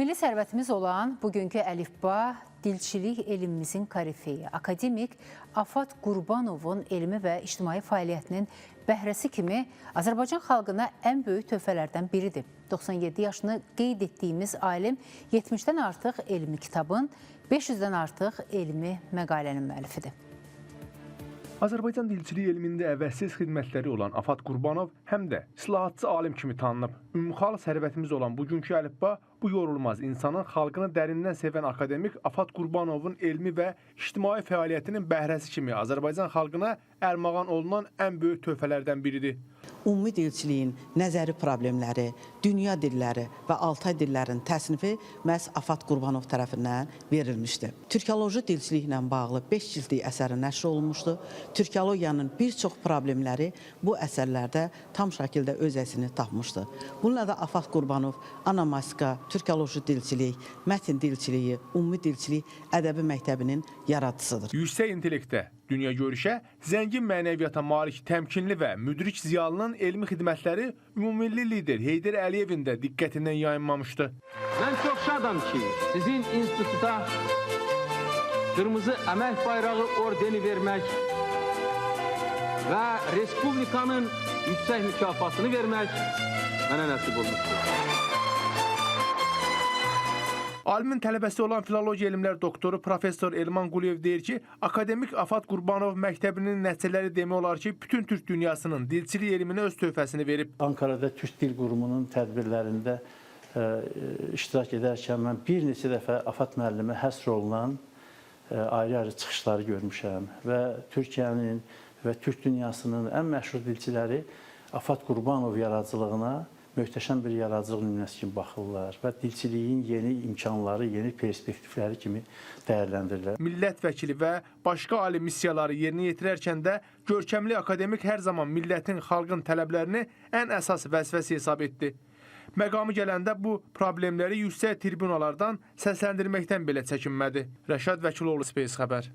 Milli sərvətimiz olan bugünkü əlifba, dilçilik elmimizin korifeyi, akademik Afat Qurbanovun elmi və ictimai fəaliyyətinin bəhrəsi kimi Azərbaycan xalqına ən böyük töhfələrdən biridir. 97 yaşını qeyd etdiyimiz alim 70-dən artıq elmi kitabın, 500-dən artıq elmi məqalənin müəllifidir. Azərbaycan dilçilik elmində əvəzsiz xidmətləri olan Afat Qurbanov həm də islahatçı alim kimi tanınıb. Ümumxalq sərvətimiz olan bugünkü əlifba bu yorulmaz insanın xalqını dərindən sevən akademik Afat Qurbanovun elmi və ictimai fəaliyyətinin bəhrəsi kimi Azərbaycan xalqına ərmağan olunan ən böyük töhfələrdən biridir. Ümumi dilçiliyin nəzəri problemləri, dünya dilləri və Altay dillərinin təsnifi məhz Afat Qurbanov tərəfindən verilmişdir. Türkoloji dilçiliklə bağlı 5 cildlik əsəri nəşr olunmuşdur. Türkologiyanın bir çox problemləri bu əsərlərdə tam şəkildə öz əksini tapmışdır. Bununla da Afat Qurbanov anamastika, türkoloji dilçilik, mətin dilçiliyi, ümumi dilçilik ədəbi məktəbinin yaradıcısıdır. Yüksək intellektə, dünya görüşə, zəngin mənəviyyata malik təmkinli və müdrik ziyalının elmi xidmətləri ümumilli lider Heydər Əliyevin də diqqətindən yayınmamışdı. Mən çox şadam ki, sizin instituta Qırmızı Əmək Bayrağı ordeni vermək və Respublikanın yüksək mükafatını vermək mənə nəsib olmuşdur. Alimin tələbəsi olan filologiya elmlər doktoru Professor Elman Quliyev deyir ki, akademik Afat Qurbanov məktəbinin nəticələri demək olar ki, bütün Türk dünyasının dilçilik elminə öz töhfəsini verib. Ankara'da Türk Dil Qurumunun tədbirlərində iştirak edərkən mən bir neçə dəfə Afat müəllimə həsr olunan ayrı-ayrı çıxışları görmüşəm və Türkiyənin və Türk dünyasının ən məşhur dilçiləri Afat Qurbanov yaradıcılığına möhtəşəm bir yaradıcılıq nümunəsi kimi baxırlar və dilçiliyin yeni imkanları, yeni perspektivləri kimi dəyərləndirirlər. Millət vəkili və başqa ali missiyaları yerinə yetirərkən də görkəmli akademik hər zaman millətin, xalqın tələblərini ən əsas vəzifəsi hesab etdi. Məqamı gələndə bu problemləri yüksək tribunalardan səsləndirməkdən belə çəkinmədi. Rəşad Vəkiloğlu, Space xəbər.